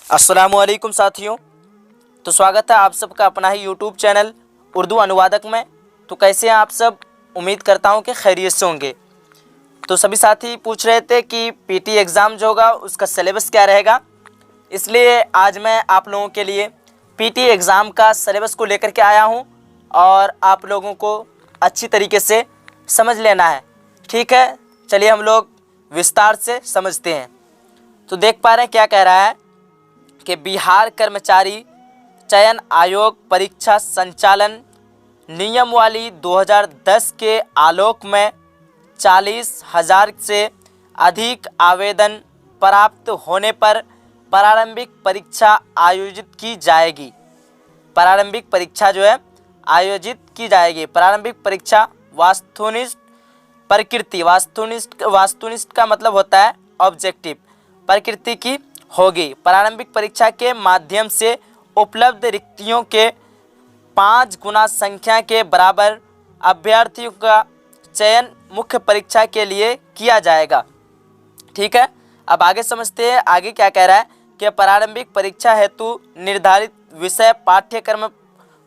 अस्सलामुअलैकुम साथियों। तो स्वागत है आप सबका अपना ही यूट्यूब चैनल उर्दू अनुवादक में। तो कैसे हैं आप सब? उम्मीद करता हूं कि खैरियत से होंगे। तो सभी साथी पूछ रहे थे कि पीटी एग्ज़ाम जो होगा उसका सिलेबस क्या रहेगा, इसलिए आज मैं आप लोगों के लिए पीटी एग्ज़ाम का सिलेबस को लेकर के आया हूं और आप लोगों को अच्छी तरीके से समझ लेना है। ठीक है, चलिए हम लोग विस्तार से समझते हैं। तो देख पा रहे हैं क्या कह रहा है कि बिहार कर्मचारी चयन आयोग परीक्षा संचालन नियमावली 2010 के आलोक में 40,000 से अधिक आवेदन प्राप्त होने पर प्रारंभिक परीक्षा आयोजित की जाएगी। प्रारंभिक परीक्षा जो है आयोजित की जाएगी। प्रारंभिक परीक्षा वास्तुनिष्ठ प्रकृति, वास्तुनिष्ठ का मतलब होता है ऑब्जेक्टिव, प्रकृति की होगी। प्रारंभिक परीक्षा के माध्यम से उपलब्ध रिक्तियों के 5 गुना संख्या के बराबर अभ्यर्थियों का चयन मुख्य परीक्षा के लिए किया जाएगा। ठीक है, अब आगे समझते हैं आगे क्या कह रहा है कि प्रारंभिक परीक्षा हेतु निर्धारित विषय पाठ्यक्रम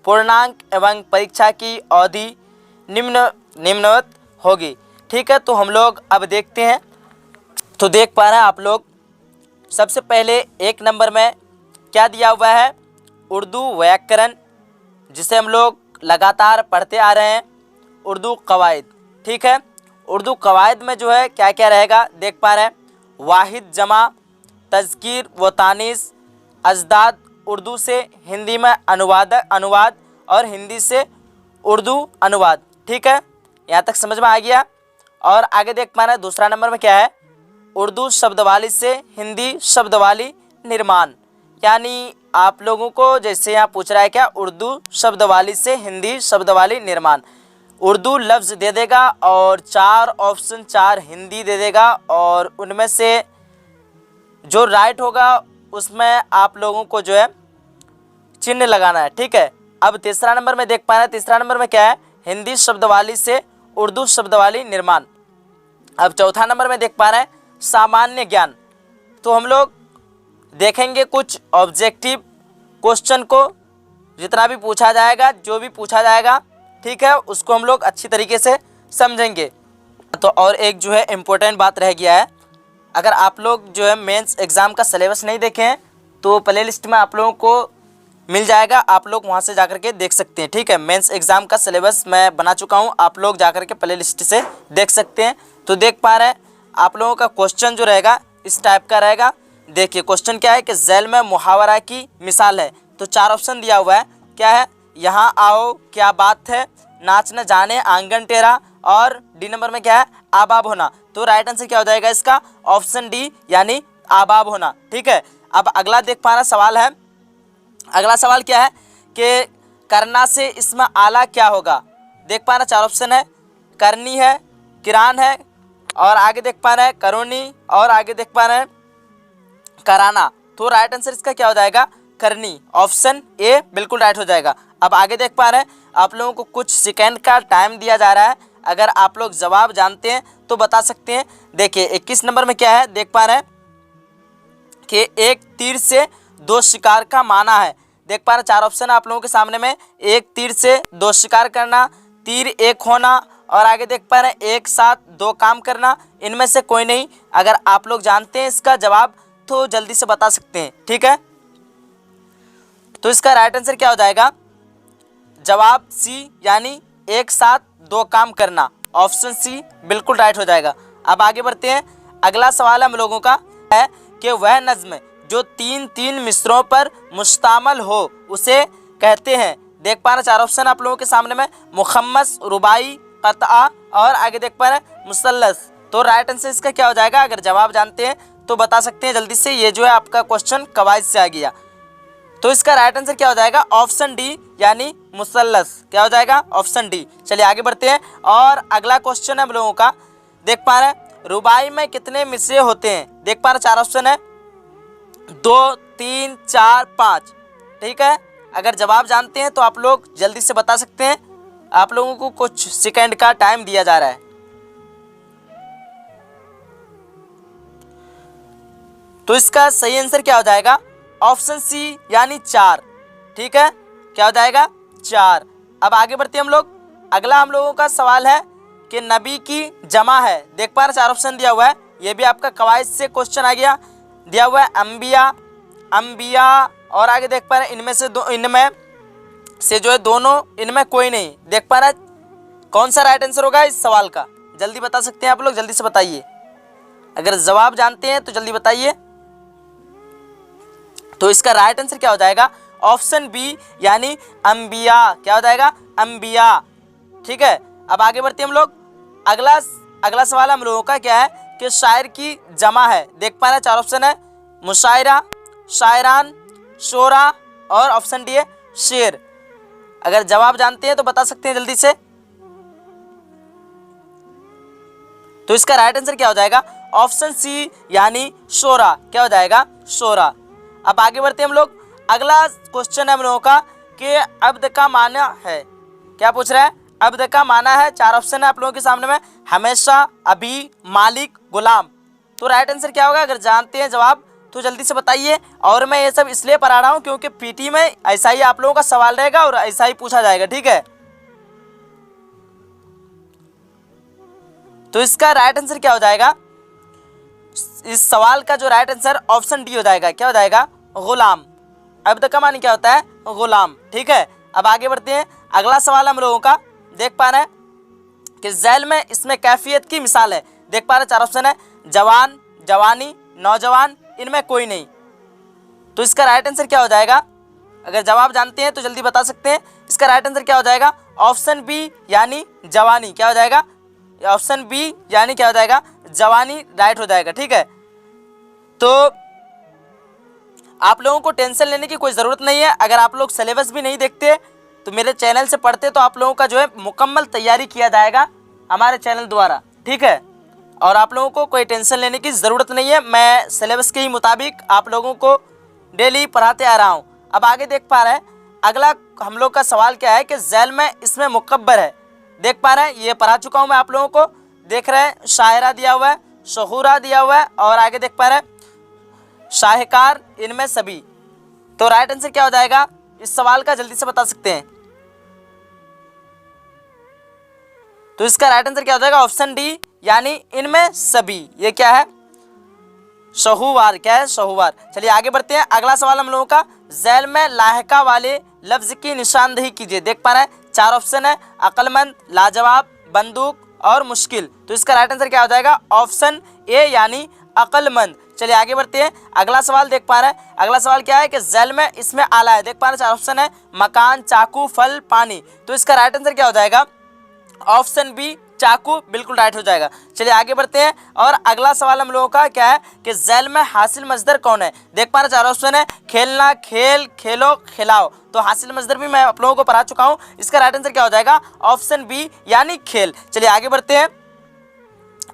पूर्णांक एवं परीक्षा की अवधि निम्नवत होगी। ठीक है, तो हम लोग अब देखते हैं। तो देख पा रहे हैं आप लोग, सबसे पहले 1 नंबर में क्या दिया हुआ है? उर्दू व्याकरण, जिसे हम लोग लगातार पढ़ते आ रहे हैं, उर्दू कवायद। ठीक है, उर्दू कवायद में जो है क्या क्या रहेगा देख पा रहे हैं। वाहिद जमा, तज़कीर व तानीस, अजदाद, उर्दू से हिंदी में अनुवाद और हिंदी से उर्दू अनुवाद। ठीक है, यहाँ तक समझ में आ गया। और आगे देख पा रहे हैं दूसरा नंबर में क्या है? उर्दू शब्दवाली से हिंदी शब्दवाली निर्माण। यानी आप लोगों को जैसे यहाँ पूछ रहा है क्या, उर्दू शब्दवाली से हिंदी शब्दवाली निर्माण। उर्दू लफ्ज़ दे देगा और 4 ऑप्शन 4 हिंदी दे देगा और उनमें से जो राइट होगा उसमें आप लोगों को जो है चिन्ह लगाना है। ठीक है, अब तीसरा नंबर में देख पा रहे हैं, तीसरा नंबर में क्या है? हिंदी शब्दवाली से उर्दू शब्दवाली निर्माण। अब चौथा नंबर में देख पा रहे हैं सामान्य ज्ञान। तो हम लोग देखेंगे कुछ ऑब्जेक्टिव क्वेश्चन को, जितना भी पूछा जाएगा, जो भी पूछा जाएगा, ठीक है, उसको हम लोग अच्छी तरीके से समझेंगे। तो और एक जो है इम्पोर्टेंट बात रह गया है, अगर आप लोग जो है मेंस एग्ज़ाम का सिलेबस नहीं देखे हैं तो प्लेलिस्ट में आप लोगों को मिल जाएगा, आप लोग वहां से जाकर के देख सकते हैं। ठीक है, मेंस एग्ज़ाम का सिलेबस मैं बना चुका हूं, आप लोग जाकर के प्लेलिस्ट से देख सकते हैं। तो देख पा रहे हैं आप लोगों का क्वेश्चन जो रहेगा इस टाइप का रहेगा। देखिए क्वेश्चन क्या है कि झैल में मुहावरा की मिसाल है। तो 4 ऑप्शन दिया हुआ है, क्या है? यहाँ आओ, क्या बात है, नाच न जाने, आंगन टेढ़ा, और डी नंबर में क्या है? आबाब होना। तो राइट आंसर क्या हो जाएगा इसका? ऑप्शन डी, यानी आबाब होना। ठीक है, अब अगला देख पा रहा सवाल है। अगला सवाल क्या है कि करना से इसमें आला क्या होगा? देख पा रहे 4 ऑप्शन है, करनी है, किरान है, और आगे देख पा रहे हैं करोनी, और आगे देख पा रहे हैं कराना। तो राइट आंसर इसका क्या हो जाएगा? करनी, ऑप्शन ए बिल्कुल राइट हो जाएगा। अब आगे देख पा रहे हैं आप लोगों को कुछ सेकंड का टाइम दिया जा रहा है, अगर आप लोग जवाब जानते हैं तो बता सकते हैं। देखिए 21 नंबर में क्या है देख पा रहे हैं कि एक तीर से 2 शिकार का माना है। देख पा रहे 4 ऑप्शन आप लोगों के सामने में, एक तीर से 2 शिकार करना, तीर एक होना, और आगे देख पा रहे हैं एक साथ 2 काम करना। इनमें से कोई नहीं। अगर आप लोग जानते हैं इसका जवाब तो जल्दी से बता सकते हैं। ठीक है, तो इसका राइट आंसर क्या हो जाएगा? जवाब सी, यानी एक साथ 2 काम करना, ऑप्शन सी बिल्कुल राइट हो जाएगा। अब आगे बढ़ते हैं। अगला सवाल हम लोगों का है कि वह नज्म जो 3-3 मिसरों पर मुश्तमिल हो उसे कहते हैं। देख पा रहे 4 ऑप्शन आप लोगों के सामने में, मुखम्मस, रुबाई, कतआ, और आगे देख पा रहे मुसल्लस। तो राइट आंसर इसका क्या हो जाएगा? अगर जवाब जानते हैं तो बता सकते हैं जल्दी से। ये जो है आपका क्वेश्चन कवायद से आ गया, तो इसका राइट आंसर क्या हो जाएगा? ऑप्शन डी, यानी मुसल्लस। क्या हो जाएगा? Option D. चलिए आगे बढ़ते हैं। और अगला क्वेश्चन है हम लोगों का, देख पा रहे हैं रुबाई में कितने मिसरे होते हैं? देख पा रहे 4 ऑप्शन है, 2, 3, 4, 5। ठीक है, अगर जवाब जानते हैं तो आप लोग जल्दी से बता सकते हैं। आप लोगों को कुछ सेकंड का टाइम दिया जा रहा है। तो इसका सही आंसर क्या हो जाएगा? ऑप्शन सी यानी 4। ठीक है, क्या हो जाएगा 4। अब आगे बढ़ते हैं हम लोग। अगला हम लोगों का सवाल है कि नबी की जमा है, देख पा रहे 4 ऑप्शन दिया हुआ है, ये भी आपका कवायद से क्वेश्चन आ गया, दिया हुआ है अंबिया और आगे देख पा रहे इनमें से जो है दोनों, इनमें कोई नहीं। देख पा रहे कौन सा राइट आंसर होगा इस सवाल का, जल्दी बता सकते हैं आप लोग, जल्दी से बताइए। अगर जवाब जानते हैं तो जल्दी बताइए। तो इसका राइट आंसर क्या हो जाएगा, ऑप्शन बी यानी अंबिया। क्या हो जाएगा, अंबिया। ठीक है, अब आगे बढ़ते हैं हम लोग। अगला सवाल हम लोगों का क्या है कि शायर की जमा है, देख पा रहे हैं 4 ऑप्शन है, मुशायरा, शायरान, शोरा और ऑप्शन डी है शेर। अगर जवाब जानते हैं तो बता सकते हैं जल्दी से। तो इसका राइट आंसर क्या हो जाएगा, ऑप्शन सी यानी शोरा। क्या हो जाएगा, शोरा। अब आगे बढ़ते हैं हम लोग। अगला क्वेश्चन है हम लोगों का कि अब्द का माना है, क्या पूछ रहा है, अब्द का माना है, 4 ऑप्शन है आप लोगों के सामने में, हमेशा, अभी, मालिक, गुलाम। तो राइट आंसर क्या होगा, अगर जानते हैं जवाब तो जल्दी से बताइए। और मैं ये सब इसलिए पढ़ा रहा हूँ क्योंकि पीटी में ऐसा ही आप लोगों का सवाल रहेगा और ऐसा ही पूछा जाएगा। ठीक है, तो इसका राइट आंसर क्या हो जाएगा, इस सवाल का जो राइट आंसर ऑप्शन डी हो जाएगा। क्या हो जाएगा, गुलाम। अब्द का मानी क्या होता है, गुलाम। ठीक है, अब आगे बढ़ते हैं। अगला सवाल हम लोगों का देख पा रहे हैं कि झैल में इसमें कैफियत की मिसाल है, देख पा रहे हैं 4 ऑप्शन है, जवान, जवानी, नौजवान, इनमें कोई नहीं। तो इसका राइट आंसर क्या हो जाएगा, अगर जवाब जानते हैं तो जल्दी बता सकते हैं। इसका राइट आंसर क्या हो जाएगा, ऑप्शन बी यानी जवानी। क्या हो जाएगा, ऑप्शन बी यानी क्या हो जाएगा, जवानी राइट हो जाएगा। ठीक है, तो आप लोगों को टेंशन लेने की कोई ज़रूरत नहीं है। अगर आप लोग सिलेबस भी नहीं देखते तो मेरे चैनल से पढ़ते तो आप लोगों का जो है मुकम्मल तैयारी किया जाएगा हमारे चैनल द्वारा। ठीक है, और आप लोगों को कोई टेंशन लेने की ज़रूरत नहीं है, मैं सिलेबस के ही मुताबिक आप लोगों को डेली पढ़ाते आ रहा हूँ। अब आगे देख पा रहे हैं, अगला हम लोग का सवाल क्या है कि झैल में इसमें मुकब्बर है, देख पा रहे हैं, ये पढ़ा चुका हूँ मैं आप लोगों को। देख रहे हैं शायरा दिया हुआ है, शहूरा दिया हुआ है और आगे देख पा रहे हैं शाहकार, इनमें सभी। तो राइट आंसर क्या हो जाएगा इस सवाल का, जल्दी से बता सकते हैं। तो इसका राइट आंसर क्या हो जाएगा, ऑप्शन डी यानी इनमें सभी। ये क्या है, शहूवार। क्या है, शहूवार। चलिए आगे बढ़ते हैं। अगला सवाल हम लोगों का, झैल में लाहिका वाले लफ्ज की निशानदेही कीजिए, देख पा रहे हैं 4 ऑप्शन है, अक्लमंद, लाजवाब, बंदूक और मुश्किल। तो इसका राइट आंसर क्या हो जाएगा, ऑप्शन ए यानी अक्लमंद। चलिए आगे बढ़ते हैं। अगला सवाल देख पा रहे हैं, अगला सवाल क्या है कि झैल में इसमें आला है, देख पा रहे हैं 4 ऑप्शन है, मकान, चाकू, फल, पानी। तो इसका राइट आंसर क्या हो जाएगा, ऑप्शन बी चाकू, बिल्कुल राइट हो जाएगा। चलिए आगे बढ़ते हैं। और अगला सवाल हम लोगों का क्या है कि झैल में हासिल मजदर कौन है, देख पा रहे 4 ऑप्शन है, खेलना, खेल, खेलो, खिलाओ। तो हासिल मजदर भी मैं आप लोगों को पढ़ा चुका हूं। इसका राइट आंसर क्या हो जाएगा, ऑप्शन बी यानी खेल। चलिए आगे बढ़ते हैं।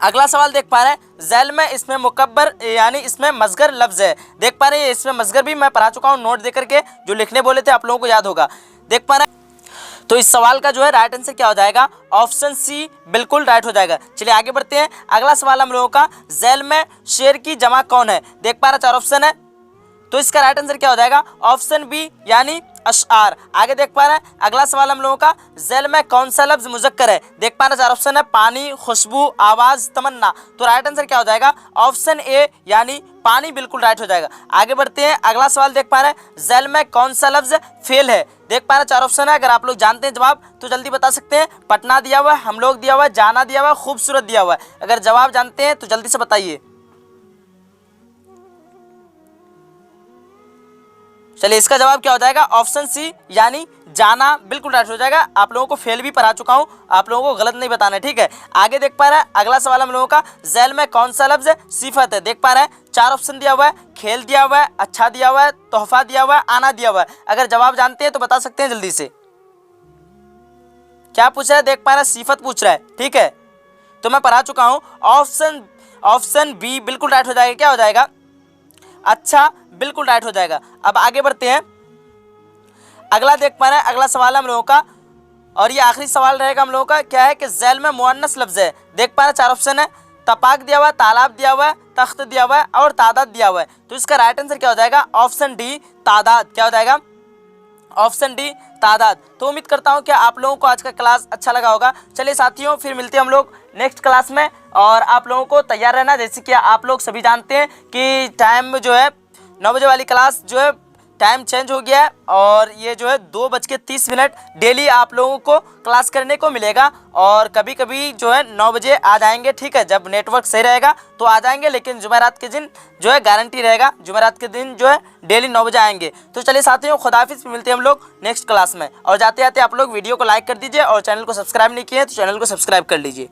अगला सवाल देख पा रहे हैं, झैल में इसमें मुकब्बर यानी इसमें मजगर लफ्ज है, देख पा रहे हैं इसमें मजगर भी मैं पढ़ा चुका हूँ, नोट देकर के जो लिखने बोले थे आप लोगों को याद होगा। देख पा रहे हैं, तो इस सवाल का जो है राइट आंसर क्या हो जाएगा, ऑप्शन सी बिल्कुल राइट हो जाएगा। चलिए आगे बढ़ते हैं। अगला सवाल हम लोगों का, झैल में शेर की जमा कौन है, देख पा रहे 4 ऑप्शन है। तो इसका राइट आंसर क्या हो जाएगा, ऑप्शन बी यानी अशआर। आगे देख पा रहे हैं। अगला सवाल हम लोगों का, झैल में कौन सा लफ्ज मुजक्कर है, देख पा रहे 4 ऑप्शन है, पानी, खुशबू, आवाज, तमन्ना। तो राइट आंसर क्या हो जाएगा, ऑप्शन ए यानी पानी, बिल्कुल राइट हो जाएगा। आगे बढ़ते हैं। अगला सवाल देख पा रहे हैं, झैल में कौन सा लफ्ज फेल है, देख पा रहे 4 ऑप्शन है, अगर आप लोग जानते हैं जवाब तो जल्दी बता सकते हैं। पटना दिया हुआ है, हम लोग दिया हुआ है, जाना दिया हुआ है, खूबसूरत दिया हुआ है। अगर जवाब जानते हैं तो जल्दी से बताइए। चलिए इसका जवाब क्या हो जाएगा, ऑप्शन सी यानी जाना, बिल्कुल राइट हो जाएगा। आप लोगों को फेल भी पढ़ा चुका हूं, आप लोगों को गलत नहीं बताना है। ठीक है, आगे देख पा रहे हैं। अगला सवाल हम लोगों का, झैल में कौन सा लफ्ज सिफत है, देख पा रहे हैं 4 ऑप्शन दिया हुआ है, खेल दिया हुआ है, अच्छा दिया हुआ है, तोहफा दिया हुआ है, आना दिया हुआ है। अगर जवाब जानते हैं तो बता सकते हैं जल्दी से। क्या पूछ रहा है, देख पा रहे हैं सिफत पूछ रहा है। ठीक है, तो मैं पढ़ा चुका हूं, ऑप्शन बी बिल्कुल राइट हो जाएगा। क्या हो जाएगा, अच्छा, बिल्कुल राइट हो जाएगा। अब आगे बढ़ते हैं। अगला देख पा रहे हैं, अगला सवाल हम लोगों का और ये आखिरी सवाल रहेगा हम लोगों का, क्या है कि झैल में मुअन्नस लफ्ज है, देख पा रहे हैं 4 ऑप्शन है, तपाक दिया हुआ है, तालाब दिया हुआ है, तख्त दिया हुआ है और तादाद दिया हुआ है। तो इसका राइट आंसर क्या हो जाएगा? ऑप्शन डी तादाद। क्या हो जाएगा? ऑप्शन डी तादाद। तो उम्मीद करता हूँ कि आप लोगों को आज का क्लास अच्छा लगा होगा। चलिए साथियों, फिर मिलते हैं हम लोग नेक्स्ट क्लास में, और आप लोगों को तैयार रहना। जैसे कि आप लोग सभी जानते हैं कि टाइम जो है 9 बजे वाली क्लास जो है टाइम चेंज हो गया है, और ये जो है 2:30 डेली आप लोगों को क्लास करने को मिलेगा। और कभी कभी जो है 9 बजे आ जाएंगे, ठीक है, जब नेटवर्क सही रहेगा तो आ जाएंगे, लेकिन जुमेरात के दिन जो है गारंटी रहेगा, जुमेरात के दिन जो है डेली 9 बजे आएंगे। तो चलिए साथियों, खुदाफिज, मिलते हैं हम लोग नेक्स्ट क्लास में। और जाते जाते आप लोग वीडियो को लाइक कर दीजिए, और चैनल को सब्सक्राइब नहीं किए तो चैनल को सब्सक्राइब कर लीजिए।